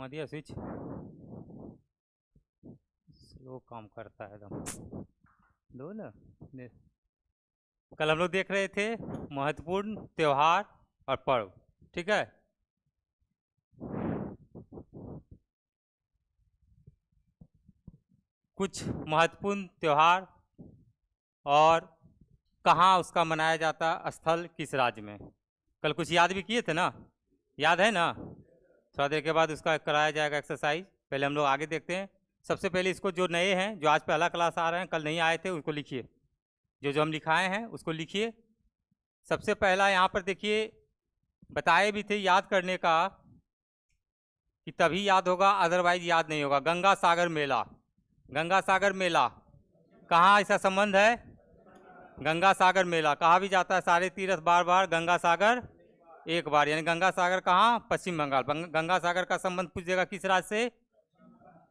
घुमा दिया switch, slow काम करता है एकदम। दो ना, कल हम लोग देख रहे थे महत्वपूर्ण त्योहार और पर्व, ठीक है। कुछ महत्वपूर्ण त्योहार और कहाँ उसका मनाया जाता, स्थल किस राज्य में। कल कुछ याद भी किए थे ना, याद है ना। थोड़ा देर के बाद उसका कराया जाएगा एक्सरसाइज। पहले हम लोग आगे देखते हैं। सबसे पहले इसको जो नए हैं, जो आज पहला क्लास आ रहे हैं, कल नहीं आए थे, उनको लिखिए। जो जो हम लिखाए हैं उसको लिखिए। सबसे पहला यहाँ पर देखिए, बताए भी थे याद करने का कि तभी याद होगा, अदरवाइज याद नहीं होगा। गंगा सागर मेला, गंगा सागर मेला कहाँ इसका संबंध है। गंगा सागर मेला कहा भी जाता है, सारे तीर्थ बार बार, गंगा सागर एक बार, यानी गंगा सागर कहाँ, पश्चिम बंगाल। गंगा सागर का संबंध पूछेगा किस राज्य से,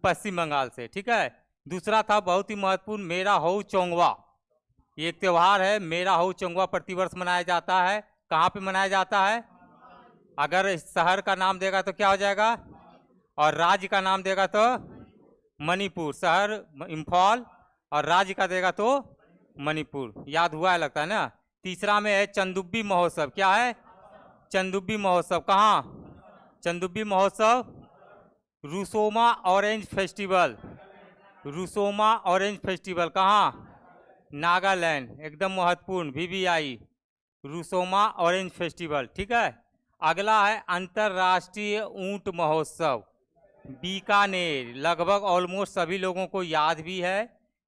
पश्चिम बंगाल से, ठीक है। दूसरा था बहुत ही महत्वपूर्ण, मेरा हो चोंगवा। ये एक त्यौहार है, मेरा हो चोंगवा, प्रतिवर्ष मनाया जाता है। कहाँ पे मनाया जाता है, अगर शहर का नाम देगा तो क्या हो जाएगा, और राज्य का नाम देगा तो मणिपुर। शहर इम्फाल और राज्य का देगा तो मणिपुर। याद हुआ है लगता है ना। तीसरा में है चंदुब्बी महोत्सव। क्या है, चंदुब्बी महोत्सव कहाँ, चंदुब्बी महोत्सव Rusoma orange festival. Rusoma orange festival कहाँ, नागालैंड, एकदम महत्वपूर्ण, VVI, रुसोमा ऑरेंज फेस्टिवल, ठीक है। अगला है अंतर्राष्ट्रीय ऊंट महोत्सव, बीकानेर। लगभग ऑलमोस्ट सभी लोगों को याद भी है,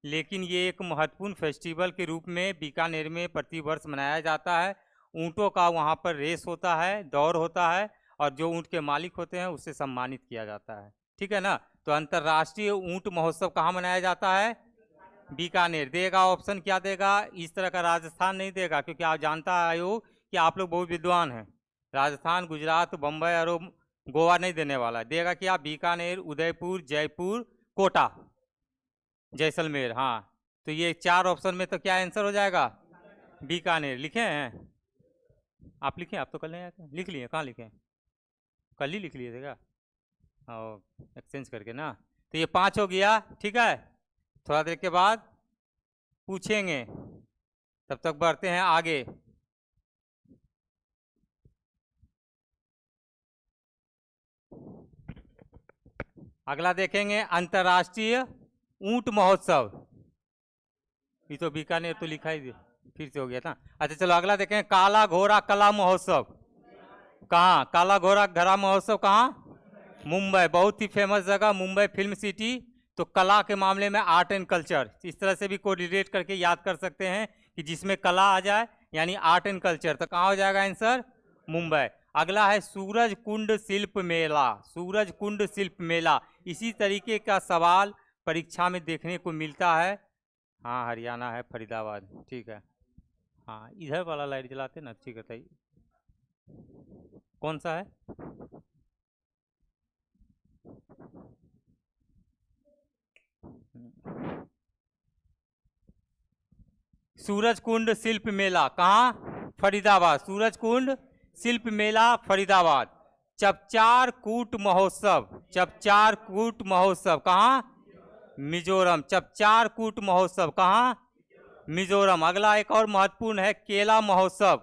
लेकिन ये एक महत्वपूर्ण फेस्टिवल के रूप में बीकानेर में प्रतिवर्ष मनाया जाता है। ऊँटों का वहाँ पर रेस होता है, दौड़ होता है, और जो ऊँट के मालिक होते हैं उससे सम्मानित किया जाता है, ठीक है ना। तो अंतर्राष्ट्रीय ऊँट महोत्सव कहाँ मनाया जाता है, बीकानेर। देगा ऑप्शन क्या देगा, इस तरह का राजस्थान नहीं देगा, क्योंकि आप जानता है आयोग कि आप लोग बहुत विद्वान हैं। राजस्थान, गुजरात, बम्बई और गोवा नहीं देने वाला है। देगा क्या, बीकानेर, उदयपुर, जयपुर, कोटा, जैसलमेर। हाँ, तो ये 4 ऑप्शन में तो क्या आंसर हो जाएगा, बीकानेर। लिखे हैं आप, लिखे, आप तो कल नहीं आए थे, लिख लिए, कहाँ लिखे, कल ही लिख लिए थे क्या, और एक्सचेंज करके ना। तो ये 5 हो गया, ठीक है। थोड़ा देर के बाद पूछेंगे, तब तक बढ़ते हैं आगे। अगला देखेंगे अंतर्राष्ट्रीय ऊंट महोत्सव। ये तो बीकानेर तो लिखा ही फिर से हो गया था। अच्छा चलो अगला देखेंगे, काला घोड़ा कला महोत्सव। कहाँ, काला घोड़ा घड़ा महोत्सव कहाँ, मुंबई। बहुत ही फेमस जगह, मुंबई फिल्म सिटी। तो कला के मामले में आर्ट एंड कल्चर, इस तरह से भी कोरिलेट करके याद कर सकते हैं कि जिसमें कला आ जाए यानी आर्ट एंड कल्चर, तो कहाँ हो जाएगा आंसर, मुंबई। अगला है सूरज कुंड शिल्प मेला, सूरज कुंड शिल्प मेला। इसी तरीके का सवाल परीक्षा में देखने को मिलता है। हाँ, हरियाणा है, फरीदाबाद, ठीक है। हाँ, इधर वाला लाइट जलाते ना, ठीक है। कौन सा है, सूरज कुंड शिल्प मेला कहाँ, फरीदाबाद। सूरज कुंड शिल्प मेला फरीदाबाद। चपचार कूट महोत्सव, चपचार कूट महोत्सव कहाँ, मिजोरम। चपचार कूट महोत्सव कहाँ, मिजोरम। अगला एक और महत्वपूर्ण है केला महोत्सव,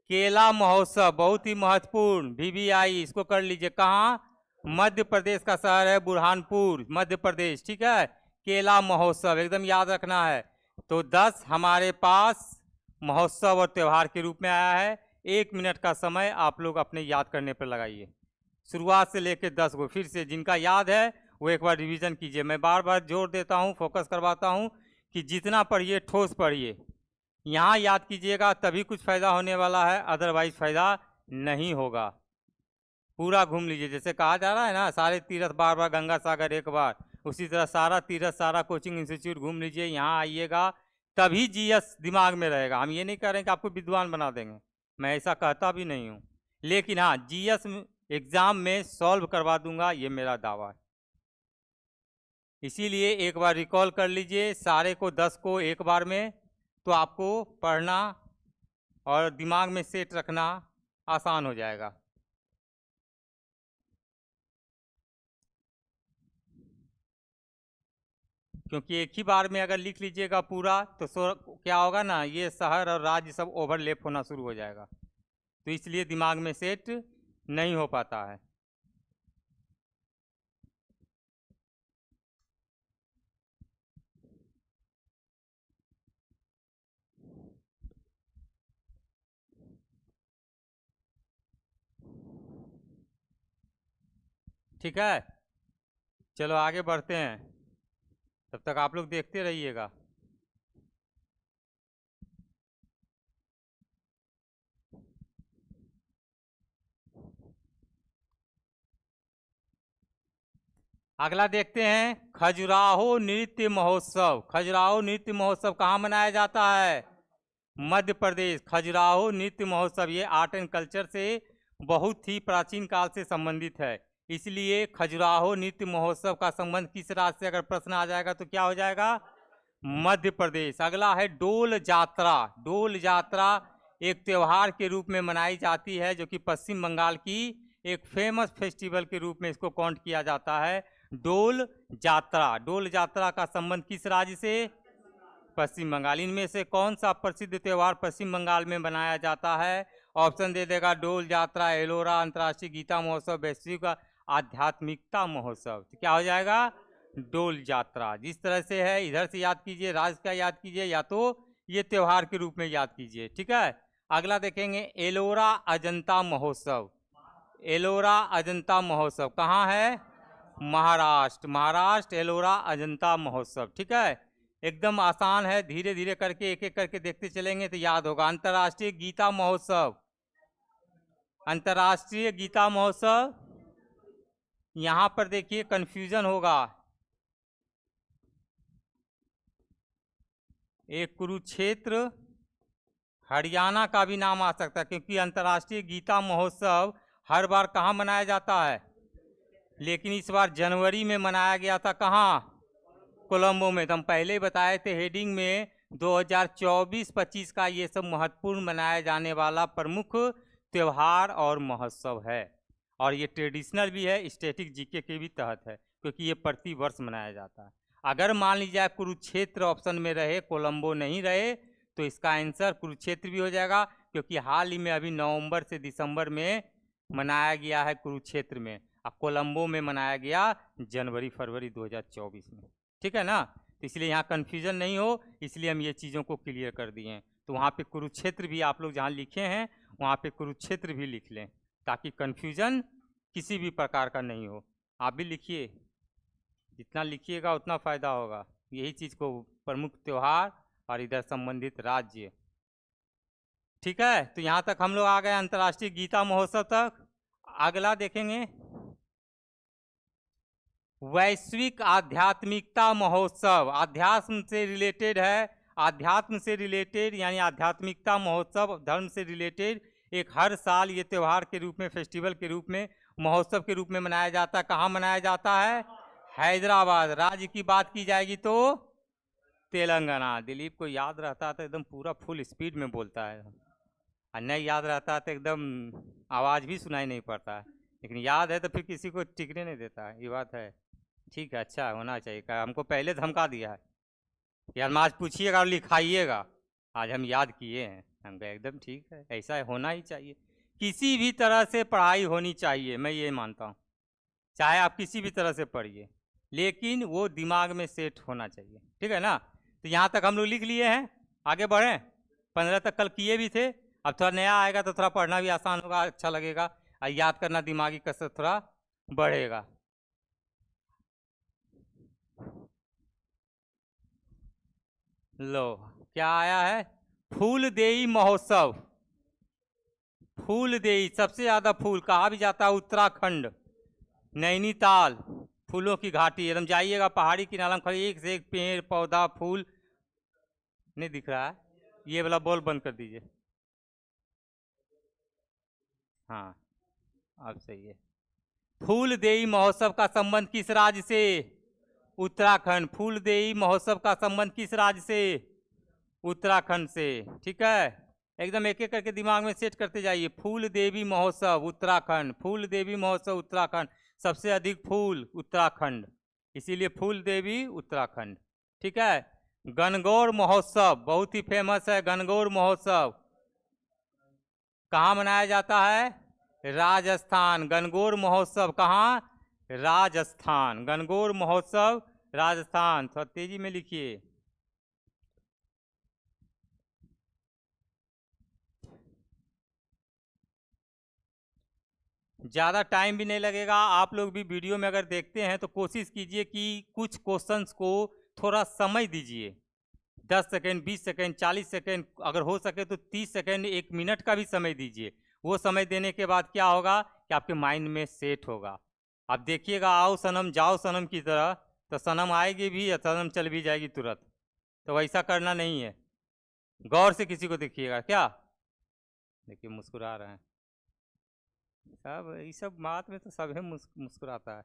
केला महोत्सव बहुत ही महत्वपूर्ण, VVI, इसको कर लीजिए। कहाँ, मध्य प्रदेश का शहर है बुरहानपुर, मध्य प्रदेश, ठीक है। केला महोत्सव एकदम याद रखना है। तो 10 हमारे पास महोत्सव और त्यौहार के रूप में आया है। 1 मिनट का समय आप लोग अपने याद करने पर लगाइए, शुरुआत से लेकर 10 को। फिर से जिनका याद है वो एक बार रिवीजन कीजिए। मैं बार बार जोर देता हूँ, फोकस करवाता हूँ कि जितना पढ़िए ठोस पढ़िए। यहाँ याद कीजिएगा तभी कुछ फायदा होने वाला है, अदरवाइज फायदा नहीं होगा। पूरा घूम लीजिए, जैसे कहा जा रहा है ना, सारे तीर्थ बार बार, गंगा सागर एक बार, उसी तरह सारा तीर्थ, सारा कोचिंग इंस्टीट्यूट घूम लीजिए। यहाँ आइएगा तभी GS दिमाग में रहेगा। हम ये नहीं कह रहे हैं कि आपको विद्वान बना देंगे, मैं ऐसा कहता भी नहीं हूँ, लेकिन हाँ GS एग्जाम में सॉल्व करवा दूंगा, ये मेरा दावा है। इसीलिए एक बार रिकॉल कर लीजिए सारे को, 10 को एक बार में, तो आपको पढ़ना और दिमाग में सेट रखना आसान हो जाएगा। क्योंकि एक ही बार में अगर लिख लीजिएगा पूरा तो क्या होगा ना, ये शहर और राज्य सब ओवरलैप होना शुरू हो जाएगा, तो इसलिए दिमाग में सेट नहीं हो पाता है। ठीक है, चलो आगे बढ़ते हैं, तब तक आप लोग देखते रहिएगा। अगला देखते हैं खजुराहो नृत्य महोत्सव। खजुराहो नृत्य महोत्सव कहाँ मनाया जाता है? मध्य प्रदेश। खजुराहो नृत्य महोत्सव ये आर्ट एंड कल्चर से बहुत ही प्राचीन काल से संबंधित है, इसलिए खजुराहो नृत्य महोत्सव का संबंध किस राज्य से अगर प्रश्न आ जाएगा तो क्या हो जाएगा? मध्य प्रदेश। अगला है डोल यात्रा। डोल यात्रा एक त्योहार के रूप में मनाई जाती है, जो कि पश्चिम बंगाल की एक फेमस फेस्टिवल के रूप में इसको काउंट किया जाता है। डोल यात्रा। डोल यात्रा का संबंध किस राज्य से? पश्चिम बंगाल। इनमें से कौन सा प्रसिद्ध त्योहार पश्चिम बंगाल में मनाया जाता है? ऑप्शन दे देगा डोल यात्रा, एलोरा, अंतर्राष्ट्रीय गीता महोत्सव, वैश्विक आध्यात्मिकता महोत्सव। तो क्या हो जाएगा? डोल यात्रा। जिस तरह से है इधर से याद कीजिए, राज्य का याद कीजिए, या तो ये त्योहार के रूप में याद कीजिए। ठीक है, अगला देखेंगे एलोरा अजंता महोत्सव। एलोरा अजंता महोत्सव कहाँ है? महाराष्ट्र। महाराष्ट्र एलोरा अजंता महोत्सव। ठीक है, एकदम आसान है, धीरे धीरे करके एक एक करके देखते चलेंगे तो याद होगा। अंतर्राष्ट्रीय गीता महोत्सव। अंतर्राष्ट्रीय गीता महोत्सव, यहां पर देखिए कंफ्यूजन होगा, एक कुरुक्षेत्र हरियाणा का भी नाम आ सकता है, क्योंकि अंतर्राष्ट्रीय गीता महोत्सव हर बार कहाँ मनाया जाता है, लेकिन इस बार जनवरी में मनाया गया था। कहाँ? कोलंबो में। तो हम पहले ही बताए थे हेडिंग में 2024-25 का ये सब महत्वपूर्ण मनाया जाने वाला प्रमुख त्यौहार और महोत्सव है, और ये ट्रेडिशनल भी है, स्टैटिक जीके के भी तहत है, क्योंकि ये प्रति वर्ष मनाया जाता है। अगर मान लीजिए कुरुक्षेत्र ऑप्शन में रहे, कोलंबो नहीं रहे, तो इसका आंसर कुरुक्षेत्र भी हो जाएगा, क्योंकि हाल ही में अभी नवंबर से दिसंबर में मनाया गया है कुरुक्षेत्र में, और कोलंबो में मनाया गया जनवरी फरवरी 2024 में। ठीक है ना, तो इसलिए यहाँ कन्फ्यूजन नहीं हो, इसलिए हम ये चीज़ों को क्लियर कर दिए हैं। तो वहाँ पे कुरुक्षेत्र भी आप लोग जहाँ लिखे हैं वहाँ पे कुरुक्षेत्र भी लिख लें, ताकि कन्फ्यूजन किसी भी प्रकार का नहीं हो। आप भी लिखिए, जितना लिखिएगा उतना फ़ायदा होगा। यही चीज़ को प्रमुख त्यौहार और इधर संबंधित राज्य। ठीक है, तो यहाँ तक हम लोग आ गए अंतर्राष्ट्रीय गीता महोत्सव तक। अगला देखेंगे वैश्विक आध्यात्मिकता महोत्सव। अध्यात्म से रिलेटेड है, आध्यात्म से रिलेटेड यानी आध्यात्मिकता महोत्सव, धर्म से रिलेटेड एक हर साल ये त्यौहार के रूप में, फेस्टिवल के रूप में, महोत्सव के रूप में मनाया जाता है। कहाँ मनाया जाता है? हैदराबाद। राज्य की बात की जाएगी तो तेलंगाना। दिलीप को याद रहता तो एकदम पूरा फुल स्पीड में बोलता है, और नहीं याद रहता तो एकदम आवाज़ भी सुनाई नहीं पड़ता है, लेकिन याद है तो फिर किसी को टिकने नहीं देता है। ये बात है। ठीक है, अच्छा होना चाहिए। हमको पहले धमका दिया है कि हम आज पूछिएगा और लिखाइएगा, आज हम याद किए हैं। हम कहे एकदम ठीक है, ऐसा होना ही चाहिए। किसी भी तरह से पढ़ाई होनी चाहिए, मैं ये मानता हूँ, चाहे आप किसी भी तरह से पढ़िए, लेकिन वो दिमाग में सेट होना चाहिए। ठीक है ना, तो यहाँ तक हम लोग लिख लिए हैं, आगे बढ़ें। 15 तक कल किए भी थे, अब थोड़ा नया आएगा तो थोड़ा पढ़ना भी आसान होगा, अच्छा लगेगा, और याद करना, दिमागी कसरत थोड़ा बढ़ेगा। लो क्या आया है? फूलदेई महोत्सव। फूलदेई, सबसे ज्यादा फूल कहा भी जाता है उत्तराखंड, नैनीताल, फूलों की घाटी। एकदम जाइएगा पहाड़ी किनारे में, खड़े एक से एक पेड़ पौधा फूल। नहीं दिख रहा है? ये वाला बॉल बंद कर दीजिए। हाँ अब सही है। फूलदेई महोत्सव का संबंध किस राज्य से? उत्तराखंड। फूलदेई महोत्सव का संबंध किस राज्य से? उत्तराखंड से। ठीक है, एकदम एक एक करके दिमाग में सेट करते जाइए। फूल देवी महोत्सव उत्तराखंड, फूल देवी महोत्सव उत्तराखंड, सबसे अधिक फूल उत्तराखंड, इसीलिए फूल देवी उत्तराखंड। ठीक है। गणगौर महोत्सव बहुत ही फेमस है। गणगौर महोत्सव कहाँ मनाया जाता है? राजस्थान। गणगौर महोत्सव कहाँ? राजस्थान। गणगौर महोत्सव राजस्थान। थोड़ा तेजी में लिखिए। ज़्यादा टाइम भी नहीं लगेगा। आप लोग भी वीडियो में अगर देखते हैं तो कोशिश कीजिए कि कुछ क्वेश्चंस को थोड़ा समय दीजिए। 10 सेकेंड, 20 सेकेंड, 40 सेकेंड, अगर हो सके तो 30 सेकेंड, 1 मिनट का भी समय दीजिए। वो समय देने के बाद क्या होगा कि आपके माइंड में सेट होगा। आप देखिएगा आओ सनम जाओ सनम की तरह, तो सनम आएगी भी या सनम चल भी जाएगी तुरंत। तो वैसा करना नहीं है। गौर से किसी को देखिएगा। क्या देखिए मुस्कुरा रहे हैं सब, ये सब बात में तो सब है मुस्कुराता है।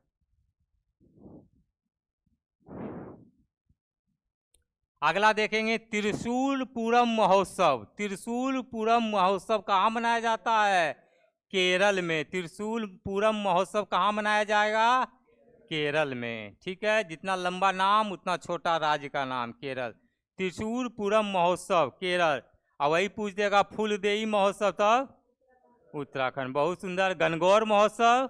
अगला देखेंगे त्रिशूलपुरम महोत्सव। त्रिशूलपुरम महोत्सव कहाँ मनाया जाता है? केरल में। त्रिशूलपुरम महोत्सव कहाँ मनाया जाएगा? केरल में। ठीक है, जितना लंबा नाम उतना छोटा राज्य का नाम, केरल। त्रिशूलपुरम महोत्सव केरल। और वही पूछ देगा फूलदेई महोत्सव तब उत्तराखंड। बहुत सुंदर। गणगौर महोत्सव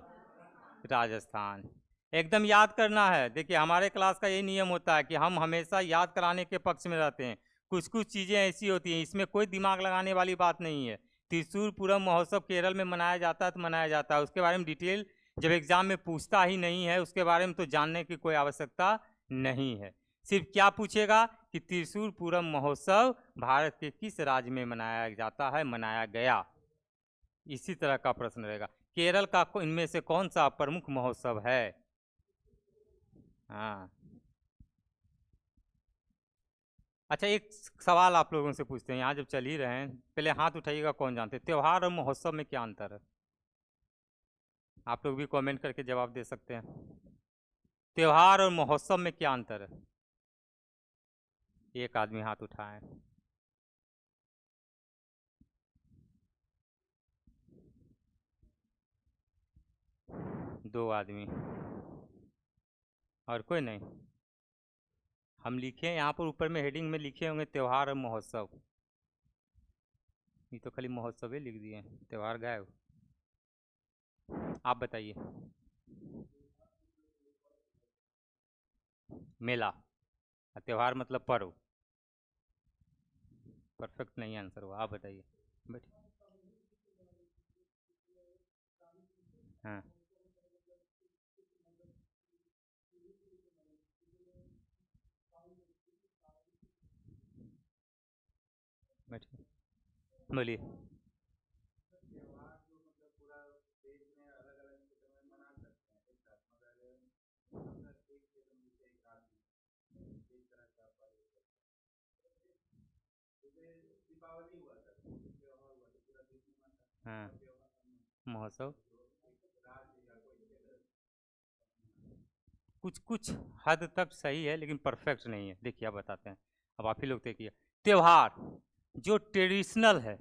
राजस्थान। एकदम याद करना है। देखिए हमारे क्लास का यही नियम होता है कि हम हमेशा याद कराने के पक्ष में रहते हैं। कुछ कुछ चीज़ें ऐसी होती हैं, इसमें कोई दिमाग लगाने वाली बात नहीं है। त्रिशूलपुरम महोत्सव केरल में मनाया जाता है तो मनाया जाता है। उसके बारे में डिटेल जब एग्जाम में पूछता ही नहीं है, उसके बारे में तो जानने की कोई आवश्यकता नहीं है। सिर्फ क्या पूछेगा कि त्रिशूलपुरम महोत्सव भारत के किस राज्य में मनाया जाता है, मनाया गया। इसी तरह का प्रश्न रहेगा। केरल का इनमें से कौन सा प्रमुख महोत्सव है? हाँ। अच्छा, एक सवाल आप लोगों से पूछते हैं, यहाँ जब चल ही रहे हैं, पहले हाथ उठाइएगा कौन जानते हैं त्योहार और महोत्सव में क्या अंतर है? आप लोग भी कमेंट करके जवाब दे सकते हैं। त्योहार और महोत्सव में क्या अंतर है? एक आदमी हाथ उठाए। दो आदमी। और कोई नहीं? हम लिखे यहाँ पर ऊपर में हेडिंग में लिखे होंगे त्योहार और महोत्सव। ये तो खाली महोत्सव ही लिख दिए, त्योहार गायब। आप बताइए। मेला। त्योहार मतलब पर्व। परफेक्ट नहीं आंसर हुआ। आप बताइए। बैठिए। हाँ बैठिए, बोलिए। हाँ महोत्सव कुछ कुछ हद तक सही है लेकिन परफेक्ट नहीं है। देखिए आप बताते हैं, अब आप ही लोग देखिए। त्योहार जो ट्रेडिशनल है,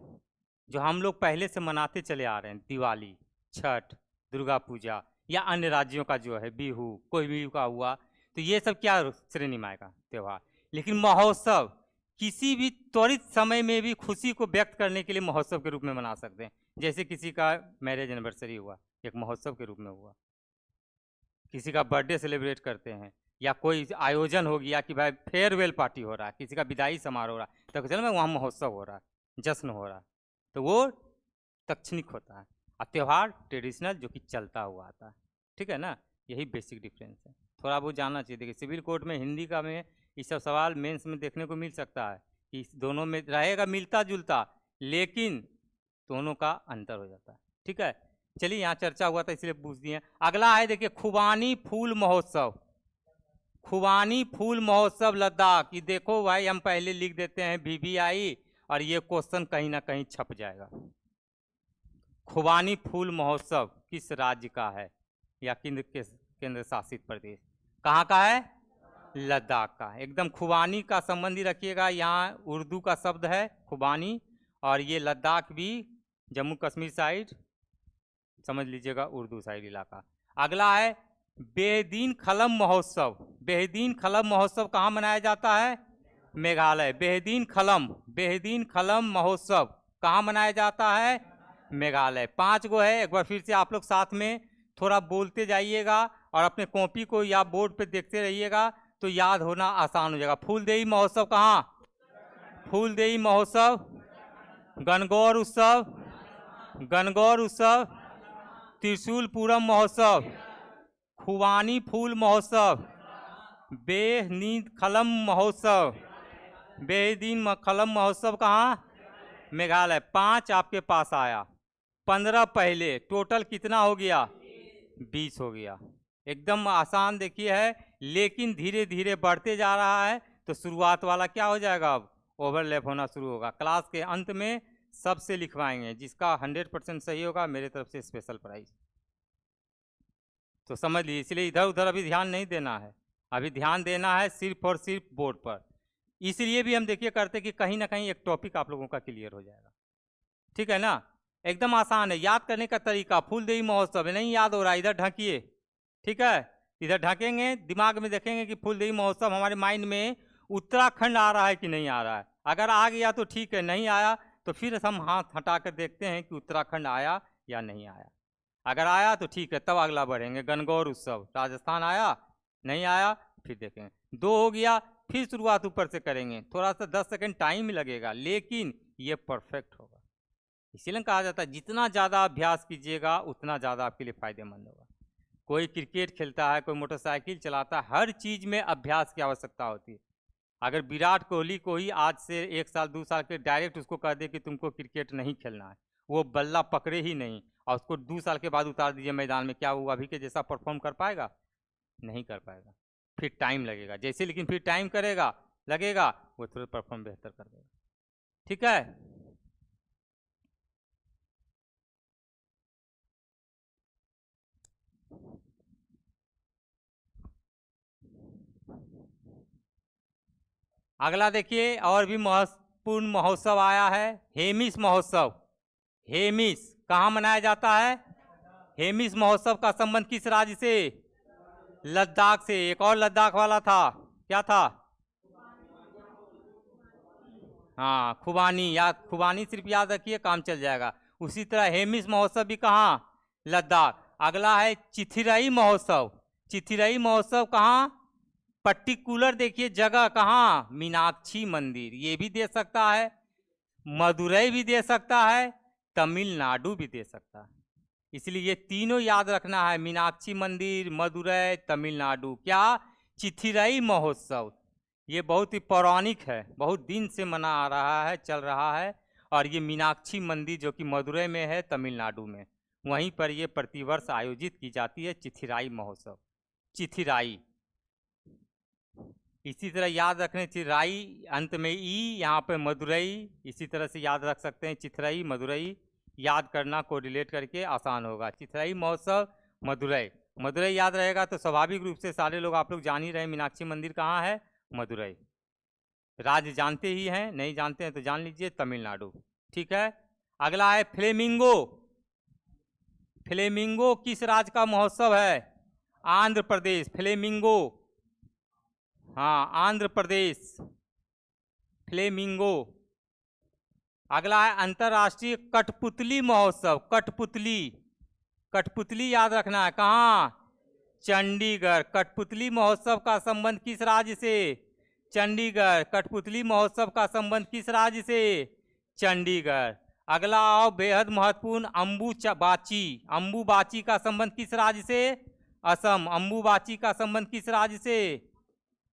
जो हम लोग पहले से मनाते चले आ रहे हैं, दिवाली, छठ, दुर्गा पूजा, या अन्य राज्यों का जो है बिहू, कोई भी का हुआ, तो ये सब क्या श्रेणी में आएगा? त्योहार। लेकिन महोत्सव किसी भी त्वरित समय में भी खुशी को व्यक्त करने के लिए महोत्सव के रूप में मना सकते हैं। जैसे किसी का मैरिज एनिवर्सरी हुआ, एक महोत्सव के रूप में हुआ। किसी का बर्थडे सेलिब्रेट करते हैं, या कोई आयोजन हो गया कि भाई फेयरवेल पार्टी हो रहा है, किसी का विदाई समारोह हो रहा है, तो चलो मैं वहाँ महोत्सव हो रहा है, जश्न हो रहा है, तो वो तक्षणिक होता है। और त्यौहार ट्रेडिशनल जो कि चलता हुआ आता है। ठीक है ना, यही बेसिक डिफरेंस है। थोड़ा बहुत जानना चाहिए। देखिए सिविल कोर्ट में हिंदी का में ये सब सवाल मेंस में देखने को मिल सकता है कि इस दोनों में रहेगा मिलता जुलता, लेकिन दोनों का अंतर हो जाता है। ठीक है, चलिए यहाँ चर्चा हुआ था इसलिए पूछ दिए। अगला है देखिए खुबानी फूल महोत्सव। खुबानी फूल महोत्सव लद्दाख। ये देखो भाई हम पहले लिख देते हैं VVI, और ये क्वेश्चन कहीं ना कहीं छप जाएगा। खुबानी फूल महोत्सव किस राज्य का है, या केंद्र शासित प्रदेश कहाँ का है? लद्दाख का। एकदम खुबानी का संबंधी रखिएगा, यहाँ उर्दू का शब्द है खुबानी, और ये लद्दाख भी जम्मू कश्मीर साइड समझ लीजिएगा, उर्दू साइड इलाका। अगला है बेहदीन खलम महोत्सव, बेहदीन खलम महोत्सव कहाँ मनाया जाता है? मेघालय। बेहदीन खलम महोत्सव कहाँ मनाया जाता है? मेघालय। 5 गो है, एक बार फिर से आप लोग साथ में थोड़ा बोलते जाइएगा और अपने कॉपी को या बोर्ड पे देखते रहिएगा तो याद होना आसान हो जाएगा। फूलदेई महोत्सव कहाँ? फूलदेई महोत्सव। गणगौर उत्सव, गणगौर उत्सव। त्रिशूल पूरम महोत्सव, खुबानी फूल महोत्सव, बेहदीन खलम महोत्सव। बेहदीन खलम महोत्सव कहाँ? मेघालय। 5 आपके पास आया, 15 पहले, टोटल कितना हो गया? 20 हो गया। एकदम आसान देखिए है, लेकिन धीरे धीरे बढ़ते जा रहा है तो शुरुआत वाला क्या हो जाएगा? अब ओवरलैप होना शुरू होगा। क्लास के अंत में सबसे लिखवाएंगे, जिसका 100% सही होगा मेरे तरफ से स्पेशल प्राइज। तो समझ लीजिए, इसलिए इधर उधर अभी ध्यान नहीं देना है, अभी ध्यान देना है सिर्फ और सिर्फ बोर्ड पर। इसलिए भी हम देखिए करते कि कहीं ना कहीं एक टॉपिक आप लोगों का क्लियर हो जाएगा। ठीक है ना? एकदम आसान है याद करने का तरीका। फूलदेई महोत्सव नहीं याद हो रहा, इधर ढकिए। ठीक है, इधर ढकेंगे, दिमाग में देखेंगे कि फूलदेई महोत्सव हमारे माइंड में उत्तराखंड आ रहा है कि नहीं आ रहा है। अगर आ गया तो ठीक है, नहीं आया तो फिर हम हाथ हटा कर देखते हैं कि उत्तराखंड आया या नहीं आया। अगर आया तो ठीक है, तब अगला बढ़ेंगे। गणगौर उत्सव राजस्थान आया, नहीं आया फिर देखेंगे। 2 हो गया, फिर शुरुआत ऊपर से करेंगे। थोड़ा सा 10 सेकंड टाइम लगेगा, लेकिन ये परफेक्ट होगा। इसीलिए कहा जाता है जितना ज़्यादा अभ्यास कीजिएगा उतना ज़्यादा आपके लिए फ़ायदेमंद होगा। कोई क्रिकेट खेलता है, कोई मोटरसाइकिल चलाता है, हर चीज़ में अभ्यास की आवश्यकता होती है। अगर विराट कोहली को ही आज से 1 साल 2 साल के डायरेक्ट उसको कह दे कि तुमको क्रिकेट नहीं खेलना है, वो बल्ला पकड़े ही नहीं, और उसको 2 साल के बाद उतार दीजिए मैदान में, क्या वो अभी के जैसा परफॉर्म कर पाएगा? नहीं कर पाएगा। फिर टाइम लगेगा जैसे, लेकिन फिर टाइम करेगा लगेगा वो थोड़ा परफॉर्म बेहतर कर देगा। ठीक है? अगला देखिए, और भी महत्वपूर्ण महोत्सव आया है, हेमिस महोत्सव। हेमिस कहाँ मनाया जाता है? हेमिस महोत्सव का संबंध किस राज्य से? लद्दाख से। एक और लद्दाख वाला था, क्या था? हाँ, खुबानी। याद, खुबानी सिर्फ याद रखिए, काम चल जाएगा। उसी तरह हेमिस महोत्सव भी कहाँ? लद्दाख। अगला है चिथिराई महोत्सव। चिथिराई महोत्सव कहाँ? पर्टिकुलर देखिए जगह कहाँ? मीनाक्षी मंदिर। ये भी दे सकता है, मदुरई भी दे सकता है, तमिलनाडु भी दे सकता है। इसलिए ये तीनों याद रखना है, मीनाक्षी मंदिर, मदुरई, तमिलनाडु। क्या? चिथिराई महोत्सव। ये बहुत ही पौराणिक है, बहुत दिन से मना आ रहा है, चल रहा है। और ये मीनाक्षी मंदिर जो कि मदुरई में है, तमिलनाडु में, वहीं पर ये प्रतिवर्ष आयोजित की जाती है चिथिराई महोत्सव। चिथिराई। इसी तरह याद रखने, चिथिराई अंत में ई, यहाँ पे मदुरई, इसी तरह से याद रख सकते हैं, चिथिराई मदुरई। याद करना को रिलेट करके आसान होगा। चिथिराई महोत्सव, मदुरई। मदुरई याद रहेगा तो स्वाभाविक रूप से सारे लोग, आप लोग जान ही रहे मीनाक्षी मंदिर कहाँ है, मदुरई। राज्य जानते ही हैं, नहीं जानते हैं तो जान लीजिए, तमिलनाडु। ठीक है? अगला है फ्लेमिंगो। फ्लेमिंगो किस राज्य का महोत्सव है? आंध्र प्रदेश। फ्लेमिंगो, हाँ, आंध्र प्रदेश। फ्लेमिंगो। अगला है अंतर्राष्ट्रीय कठपुतली महोत्सव। कठपुतली, कठपुतली याद रखना है, कहाँ? चंडीगढ़। कठपुतली महोत्सव का संबंध किस राज्य से? चंडीगढ़। कठपुतली महोत्सव का संबंध किस राज्य से? चंडीगढ़। अगला आओ, बेहद महत्वपूर्ण, अम्बुबाची। अम्बुबाची का संबंध किस राज्य से? असम। अम्बुबाची का संबंध किस राज्य से?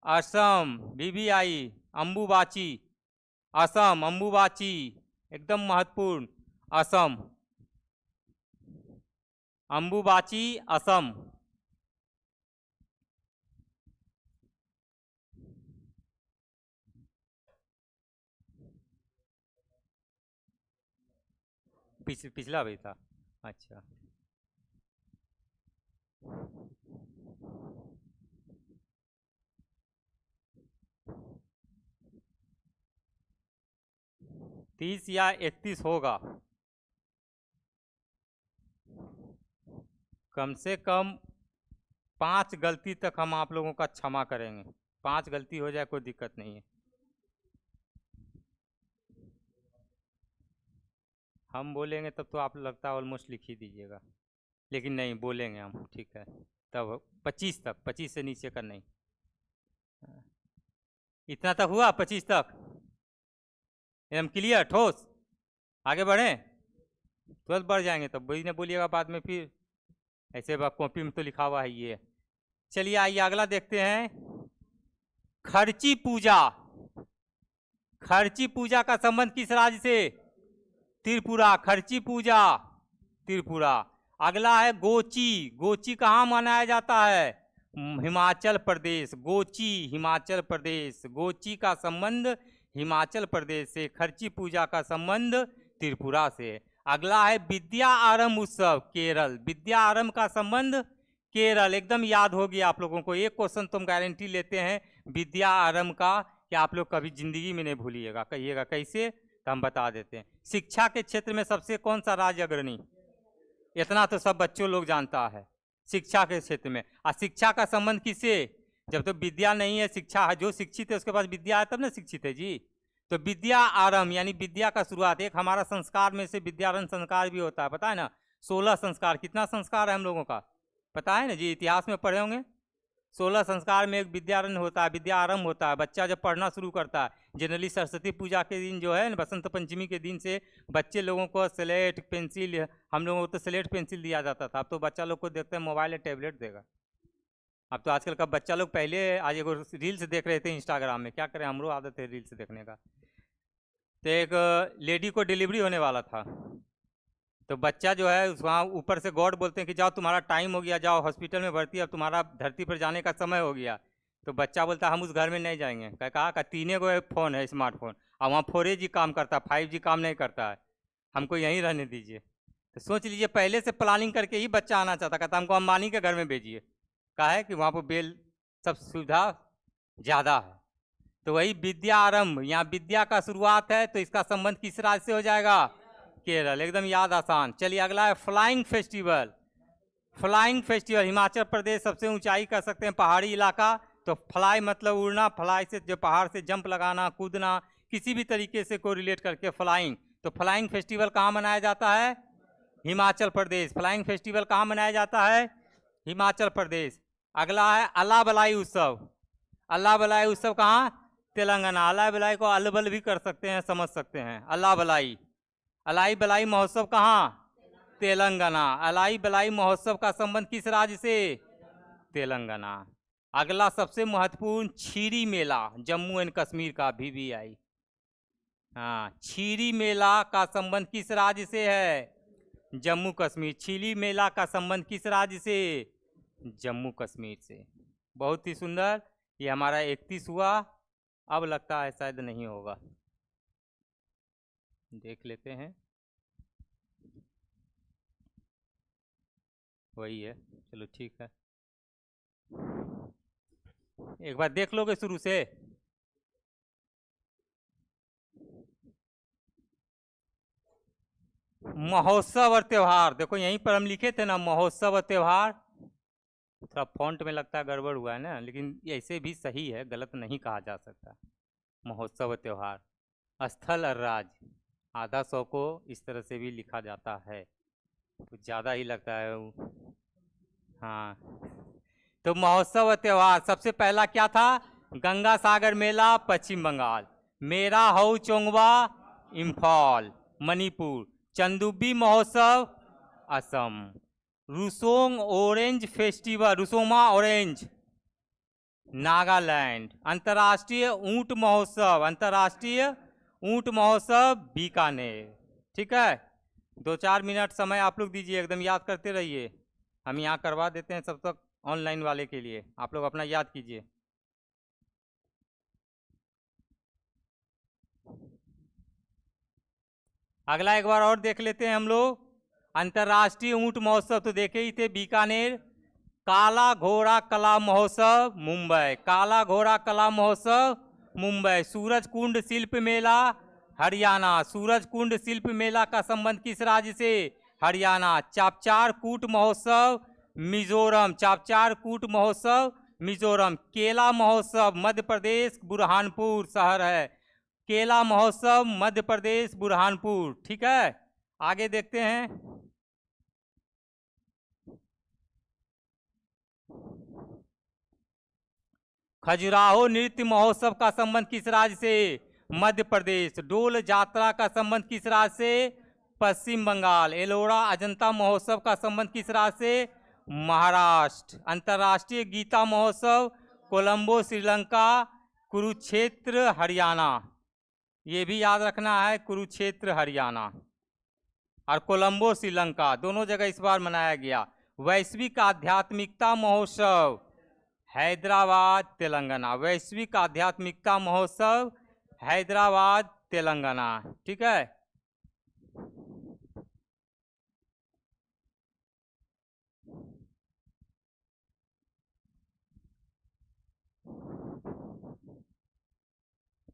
असम। बीबीआई, अम्बुबाची, असम। अम्बुबाची एकदम महत्वपूर्ण, असम। अम्बुबाची, असम। पिछला भी था, अच्छा। तीस या 31 होगा, कम से कम 5 गलती तक हम आप लोगों का क्षमा करेंगे। 5 गलती हो जाए कोई दिक्कत नहीं है। हम बोलेंगे तब तो आप लगता है ऑलमोस्ट लिख ही दीजिएगा, लेकिन नहीं बोलेंगे हम, ठीक है। तब 25 तक, 25 से नीचे का नहीं। इतना तक हुआ, 25 तक एकदम क्लियर ठोस, आगे बढ़ें, तुरंत बढ़ जाएंगे। तब वही नहीं बोलिएगा बाद में फिर ऐसे कॉपी में तो लिखा हुआ है ये। चलिए आइए अगला देखते हैं, खर्ची पूजा। खर्ची पूजा का संबंध किस राज्य से? त्रिपुरा। खर्ची पूजा त्रिपुरा। अगला है गोची। गोची कहाँ मनाया जाता है? हिमाचल प्रदेश। गोची हिमाचल प्रदेश। गोची का संबंध हिमाचल प्रदेश से, खर्ची पूजा का संबंध त्रिपुरा से। अगला है विद्या आरंभ उत्सव, केरल। विद्या आरंभ का संबंध केरल, एकदम याद हो गया आप लोगों को। एक क्वेश्चन तुम गारंटी लेते हैं विद्या आरंभ का, कि आप लोग कभी जिंदगी में नहीं भूलिएगा। कहिएगा कैसे, तो हम बता देते हैं। शिक्षा के क्षेत्र में सबसे कौन सा राज्य अग्रणी? इतना तो सब बच्चों लोग जानता है, शिक्षा के क्षेत्र में। और शिक्षा का संबंध किससे? जब तो विद्या नहीं है, शिक्षा है। जो शिक्षित है उसके पास विद्या है तब ना शिक्षित है जी। तो विद्या आरंभ यानी विद्या का शुरुआत। एक हमारा संस्कार में से विद्यारंभ संस्कार भी होता है, पता है ना? 16 संस्कार। कितना संस्कार है हम लोगों का, पता है ना जी? इतिहास में पढ़े होंगे। 16 संस्कार में एक विद्यारंभ होता है, विद्या आरंभ होता है। बच्चा जब पढ़ना शुरू करता है, जनरली सरस्वती पूजा के दिन जो है, बसंत पंचमी के दिन से बच्चे लोगों को स्लेट पेंसिल, हम लोगों को तो स्लेट पेंसिल दिया जाता था। अब तो बच्चा लोग को देखते हैं मोबाइल या टैबलेट देगा। अब तो आजकल का बच्चा लोग, पहले आज एक रील्स देख रहे थे इंस्टाग्राम में, क्या करें, हमरो आदत है रील्स देखने का। तो एक लेडी को डिलीवरी होने वाला था, तो बच्चा जो है वहाँ ऊपर से गॉड बोलते हैं कि जाओ तुम्हारा टाइम हो गया, जाओ हॉस्पिटल में भर्ती, अब तुम्हारा धरती पर जाने का समय हो गया। तो बच्चा बोलता है हम उस घर में नहीं जाएंगे। कहा 3 गो फ़ोन है, स्मार्टफोन, और वहाँ 4G काम करता है, 5G काम नहीं करता है, हमको यहीं रहने दीजिए। तो सोच लीजिए, पहले से प्लानिंग करके ही बच्चा आना चाहता। कहता हमको अंबानी के घर में भेजिए। कहा है कि वहाँ पर बेल सब सुविधा ज़्यादा है। तो वही विद्या आरंभ, यहाँ विद्या का शुरुआत है, तो इसका संबंध किस राज्य से हो जाएगा? केरल। एकदम याद आसान। चलिए अगला है flying festival. Flying festival Himachal Pradesh, सबसे ऊंचाई कह सकते हैं, पहाड़ी इलाका। तो फ्लाई मतलब उड़ना, फ्लाई से जो पहाड़ से जंप लगाना, कूदना, किसी भी तरीके से को रिलेट करके फ्लाइंग। तो फ्लाइंग फेस्टिवल कहाँ मनाया जाता है? हिमाचल प्रदेश। फ्लाइंग फेस्टिवल कहाँ मनाया जाता है? हिमाचल प्रदेश। अगला है अला बलाई उत्सव। अला बलाई उत्सव कहाँ? तेलंगाना। अला बलाई को अलबल भी कर सकते हैं, समझ सकते हैं। अला बलाई, अलाई बलाई महोत्सव कहाँ? तेलंगाना। अलाई बलाई महोत्सव का संबंध किस राज्य से? तेलंगाना। अगला सबसे महत्वपूर्ण, छीरी मेला, जम्मू एंड कश्मीर का, VVI। हाँ, छीरी मेला का संबंध किस राज्य से है? जम्मू कश्मीर। छीरी मेला का संबंध किस राज्य से? जम्मू कश्मीर से। बहुत ही सुंदर। ये हमारा 31 हुआ, अब लगता है शायद नहीं होगा, देख लेते हैं। वही है, चलो ठीक है, एक बार देख लोगे शुरू से। महोत्सव और त्योहार, देखो यहीं पर हम लिखे थे ना, महोत्सव और त्योहार। थोड़ा फॉन्ट में लगता है गड़बड़ हुआ है ना, लेकिन ऐसे भी सही है, गलत नहीं कहा जा सकता। महोत्सव और त्योहार। स्थल और राज्य, आधा 100 को इस तरह से भी लिखा जाता है, कुछ ज़्यादा ही लगता है। हाँ, तो महोत्सव और त्योहार, सबसे पहला क्या था? गंगा सागर मेला, पश्चिम बंगाल। मेरा हऊ चोंगवा, इम्फाल, मणिपुर। चंदुबी महोत्सव, असम। रुसोंग orange festival, Rusoma orange, Nagaland. अंतर्राष्ट्रीय ऊंट महोत्सव, अंतर्राष्ट्रीय ऊंट महोत्सव, बीकानेर। ठीक है, 2-4 मिनट समय आप लोग दीजिए, एकदम याद करते रहिए। हम यहाँ करवा देते हैं सब तक ऑनलाइन वाले के लिए, आप लोग अपना याद कीजिए। अगला एक बार और देख लेते हैं हम लोग। अंतर्राष्ट्रीय ऊंट महोत्सव तो देखे ही थे, बीकानेर। काला घोड़ा कला महोत्सव, मुंबई। काला घोड़ा कला महोत्सव, मुंबई। सूरज कुंड शिल्प मेला, हरियाणा। सूरज कुंड शिल्प मेला का संबंध किस राज्य से? हरियाणा। चापचार कूट महोत्सव, मिजोरम चापचार कूट महोत्सव मिजोरम। केला महोत्सव मध्य प्रदेश बुरहानपुर शहर है। केला महोत्सव मध्य प्रदेश बुरहानपुर। ठीक है, आगे देखते हैं। खजुराहो नृत्य महोत्सव का संबंध किस राज्य से? मध्य प्रदेश। डोल यात्रा का संबंध किस राज्य से? पश्चिम बंगाल। एलोरा अजंता महोत्सव का संबंध किस राज्य से? महाराष्ट्र। अंतर्राष्ट्रीय गीता महोत्सव कोलंबो श्रीलंका, कुरुक्षेत्र हरियाणा। ये भी याद रखना है, कुरुक्षेत्र हरियाणा और कोलंबो श्रीलंका दोनों जगह इस बार मनाया गया। वैश्विक आध्यात्मिकता महोत्सव हैदराबाद तेलंगाना। वैश्विक आध्यात्मिकता महोत्सव हैदराबाद तेलंगाना। ठीक है,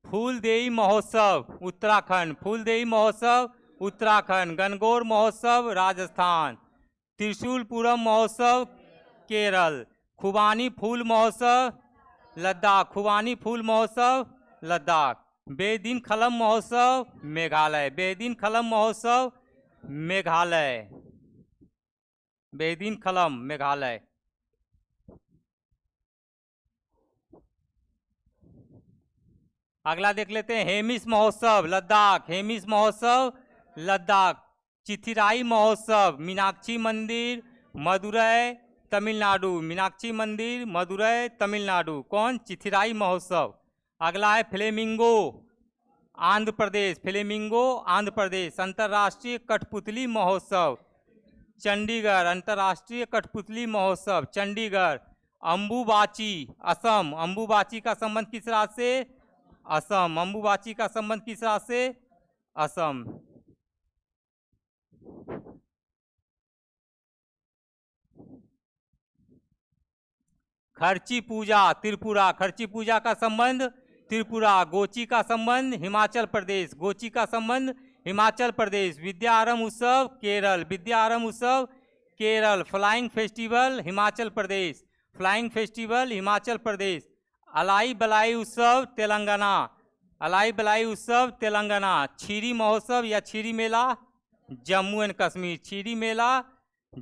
फूलदेई महोत्सव उत्तराखंड। फूलदेई महोत्सव उत्तराखंड। गणगौर महोत्सव राजस्थान। त्रिशूलपुरम महोत्सव केरल। खुबानी फूल महोत्सव लद्दाख। खुबानी फूल महोत्सव लद्दाख। बेदिन खलम महोत्सव मेघालय। बेदिन खलम महोत्सव मेघालय। बेदिन खलम मेघालय। अगला देख लेते हैं, हेमिस महोत्सव लद्दाख। हेमिस महोत्सव लद्दाख। चिथिराई महोत्सव मीनाक्षी मंदिर मदुरई तमिलनाडु। मीनाक्षी मंदिर मदुरई तमिलनाडु। कौन? चिथिराई महोत्सव। अगला है फ्लेमिंगो आंध्र प्रदेश। फ्लेमिंगो आंध्र प्रदेश। अंतर्राष्ट्रीय कठपुतली महोत्सव चंडीगढ़। अंतर्राष्ट्रीय कठपुतली महोत्सव चंडीगढ़। अंबुबाची असम। अंबुबाची का संबंध किस राज्य से? असम। अंबुबाची का संबंध किस राज्य से? असम। खर्ची पूजा त्रिपुरा। खर्ची पूजा का संबंध त्रिपुरा। गोची का संबंध हिमाचल प्रदेश। गोची का संबंध हिमाचल प्रदेश। विद्यारंभ उत्सव केरल। विद्यारंभ उत्सव केरल। फ्लाइंग फेस्टिवल हिमाचल प्रदेश। फ्लाइंग फेस्टिवल हिमाचल प्रदेश। अलाई बलाई उत्सव तेलंगाना। अलाई बलाई उत्सव तेलंगाना। छीरी महोत्सव या छीरी मेला जम्मू एंड कश्मीर। छीरी मेला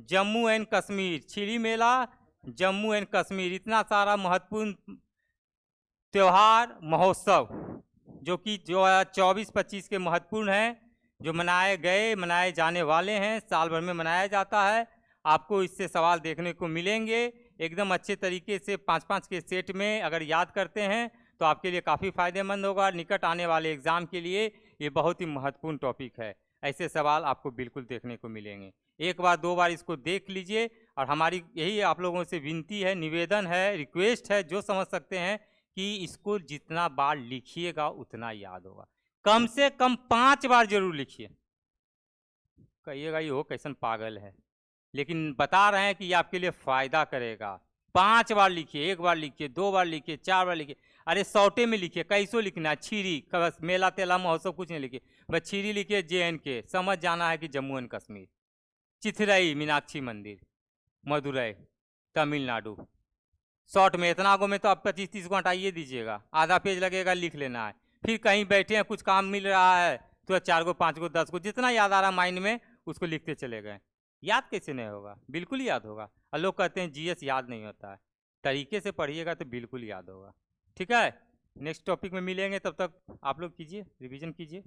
जम्मू एंड कश्मीर। छीरी मेला जम्मू एंड कश्मीर। इतना सारा महत्वपूर्ण त्योहार महोत्सव जो कि 24-25 के महत्वपूर्ण हैं, जो मनाए गए मनाए जाने वाले हैं, साल भर में मनाया जाता है। आपको इससे सवाल देखने को मिलेंगे एकदम अच्छे तरीके से 5-5 के सेट में अगर याद करते हैं तो आपके लिए काफ़ी फ़ायदेमंद होगा। निकट आने वाले एग्ज़ाम के लिए ये बहुत ही महत्वपूर्ण टॉपिक है। ऐसे सवाल आपको बिल्कुल देखने को मिलेंगे। एक बार 2 बार इसको देख लीजिए और हमारी यही आप लोगों से विनती है, निवेदन है, रिक्वेस्ट है, जो समझ सकते हैं कि इसको जितना बार लिखिएगा उतना याद होगा। कम से कम 5 बार जरूर लिखिए। कहिएगा ये हो कैसन पागल है, लेकिन बता रहे हैं कि ये आपके लिए फ़ायदा करेगा। 5 बार लिखिए, 1 बार लिखिए, 2 बार लिखिए, 4 बार लिखिए। अरे सौटे में लिखिए, कैसो लिखना है? छीरी, बस मेला तेला महोत्सव कुछ नहीं लिखिए, बस छीरी लिखिए JNK, समझ जाना है कि जम्मू एंड कश्मीर। चिथिराई मीनाक्षी मंदिर मदुरई तमिलनाडु। शॉर्ट में इतना गो में तो आप 25-30 को हटाइए दीजिएगा, आधा पेज लगेगा, लिख लेना है। फिर कहीं बैठे हैं, कुछ काम मिल रहा है तो 4 गो 5 गो 10 गो जितना याद आ रहा माइंड में उसको लिखते चले गए। याद कैसे नहीं होगा? बिल्कुल याद होगा। और लोग कहते हैं GS याद नहीं होता है, तरीके से पढ़िएगा तो बिल्कुल याद होगा। ठीक है, नेक्स्ट टॉपिक में मिलेंगे, तब तक आप लोग कीजिए, रिवीजन कीजिए।